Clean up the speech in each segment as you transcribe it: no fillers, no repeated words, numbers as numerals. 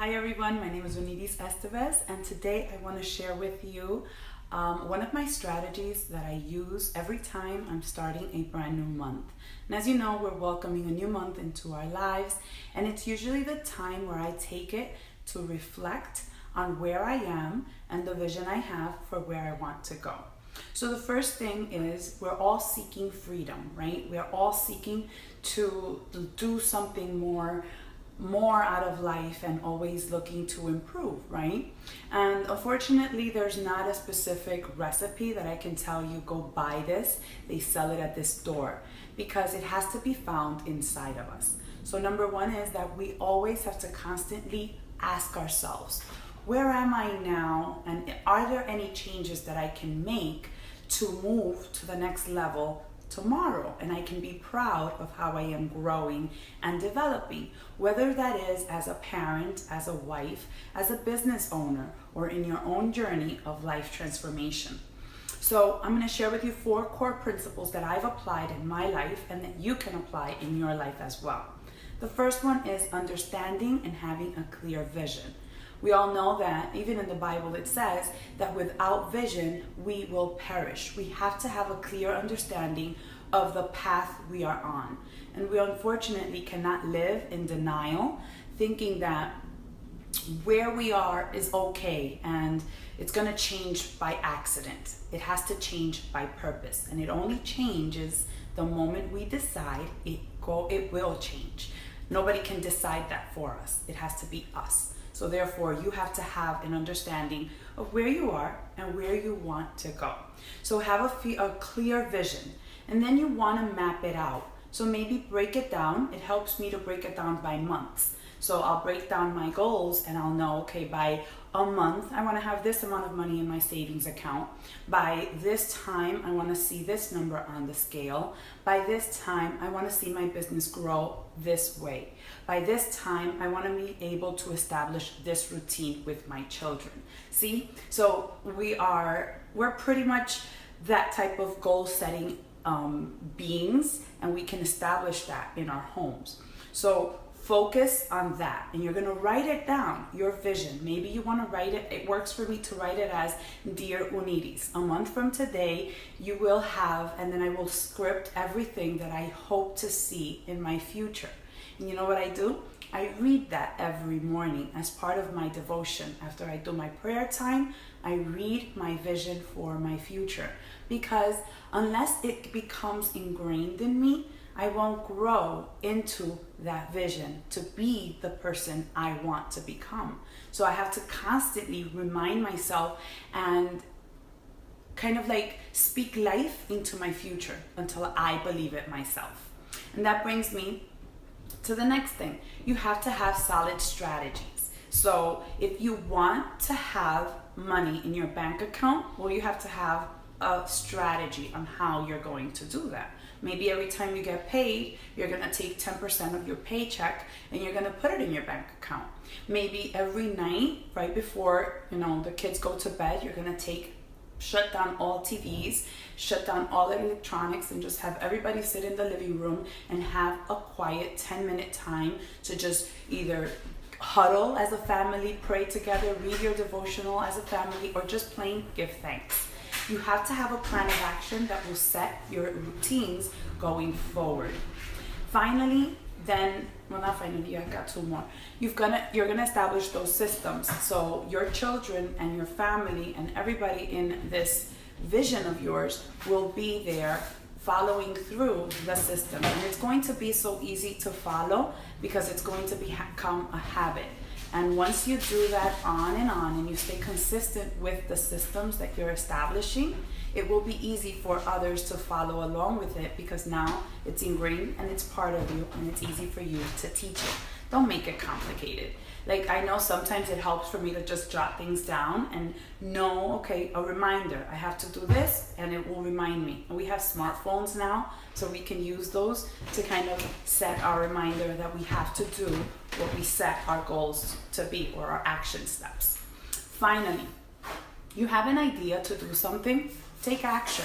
Hi everyone, my name is Unidis Estevez, and today I want to share with you one of my strategies that I use every time I'm starting a brand new month. And as you know, we're welcoming a new month into our lives, and it's usually the time where I take it to reflect on where I am and the vision I have for where I want to go. So the first thing is we're all seeking freedom, right? We're all seeking to do something more out of life and always looking to improve, right? And unfortunately, there's not a specific recipe that I can tell you go buy this, they sell it at this store, because it has to be found inside of us. So number one is that we always have to constantly ask ourselves, where am I now, and are there any changes that I can make to move to the next level tomorrow, and I can be proud of how I am growing and developing, whether that is as a parent, as a wife, as a business owner, or in your own journey of life transformation. So I'm going to share with you 4 core principles that I've applied in my life and that you can apply in your life as well. The first one is understanding and having a clear vision. We all know that even in the Bible it says that without vision we will perish. We have to have a clear understanding of the path we are on. And we unfortunately cannot live in denial, thinking that where we are is okay and it's going to change by accident. It has to change by purpose. And it only changes the moment we decide it will change. Nobody can decide that for us. It has to be us. So therefore, you have to have an understanding of where you are and where you want to go. So have a clear vision, and then you want to map it out. So maybe break it down. It helps me to break it down by months. So I'll break down my goals and I'll know, okay, by a month, I want to have this amount of money in my savings account. By this time, I want to see this number on the scale. By this time, I want to see my business grow this way. By this time, I want to be able to establish this routine with my children. See? So we're pretty much that type of goal setting beings, and we can establish that in our homes. So focus on that, and you're going to write it down, your vision. Maybe you want to write it. It works for me to write it as Dear Unidis. A month from today, you will have, and then I will script everything that I hope to see in my future. And you know what I do? I read that every morning as part of my devotion. After I do my prayer time, I read my vision for my future. Because unless it becomes ingrained in me, I won't grow into that vision to be the person I want to become. So I have to constantly remind myself and kind of like speak life into my future until I believe it myself. And that brings me to the next thing. You have to have solid strategies. So if you want to have money in your bank account, well, you have to have a strategy on how you're going to do that. Maybe every time you get paid, you're going to take 10% of your paycheck and you're going to put it in your bank account. Maybe every night, right before the kids go to bed, you're going to shut down all TVs, shut down all electronics, and just have everybody sit in the living room and have a quiet 10-minute time to just either huddle as a family, pray together, read your devotional as a family, or just plain give thanks. You have to have a plan of action that will set your routines going forward. Finally, I've got 2 more. You're gonna establish those systems. So your children and your family and everybody in this vision of yours will be there following through the system. And it's going to be so easy to follow because it's going to become a habit. And once you do that on, and you stay consistent with the systems that you're establishing, it will be easy for others to follow along with it because now it's ingrained and it's part of you and it's easy for you to teach it. Don't make it complicated. Like, I know sometimes it helps for me to just jot things down and know, okay, a reminder. I have to do this and it will remind me. And we have smartphones now, so we can use those to kind of set our reminder that we have to do what we set our goals to be, or our action steps. Finally, you have an idea to do something, take action.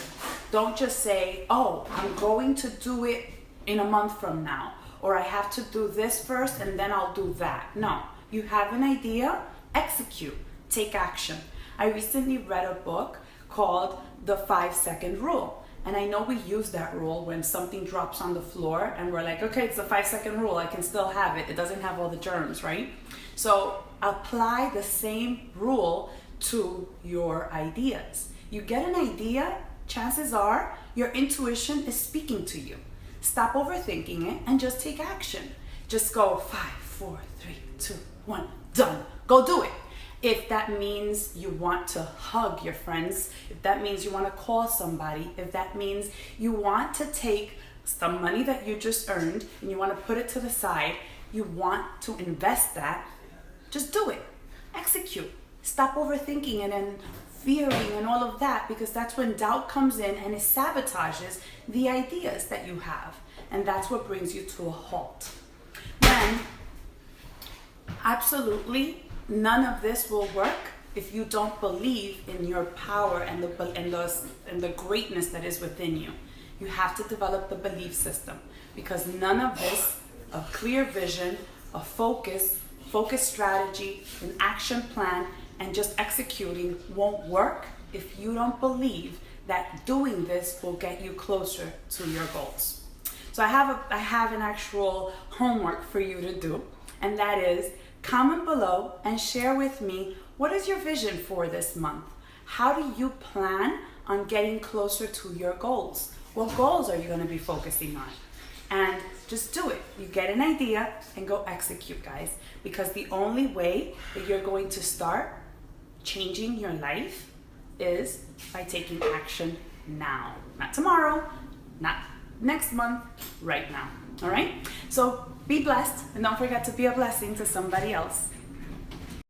Don't just say, oh, I'm going to do it in a month from now, or I have to do this first and then I'll do that. No, You have an idea, execute, take action. I recently read a book called The 5-Second Rule. And I know we use that rule when something drops on the floor and we're like, okay, it's the 5-second rule. I can still have it. It doesn't have all the germs, right? So apply the same rule to your ideas. You get an idea, chances are your intuition is speaking to you. Stop overthinking it and just take action. Just go 5, 4, 3, 2, 1, done. Go do it. If that means you want to hug your friends, if that means you want to call somebody, if that means you want to take some money that you just earned and you want to put it to the side, you want to invest that, just do it. Execute. Stop overthinking it and fearing and all of that, because that's when doubt comes in and it sabotages the ideas that you have. And that's what brings you to a halt. Then, absolutely, none of this will work if you don't believe in your power and the greatness that is within you. You have to develop the belief system, because none of this, a clear vision, a focus strategy, an action plan, and just executing won't work if you don't believe that doing this will get you closer to your goals. So I have an actual homework for you to do, and that is comment below and share with me, what is your vision for this month? How do you plan on getting closer to your goals? What goals are you going to be focusing on? And just do it. You get an idea and go execute, guys. Because the only way that you're going to start changing your life is by taking action now. Not tomorrow, not next month, right now. All right? So be blessed, and don't forget to be a blessing to somebody else.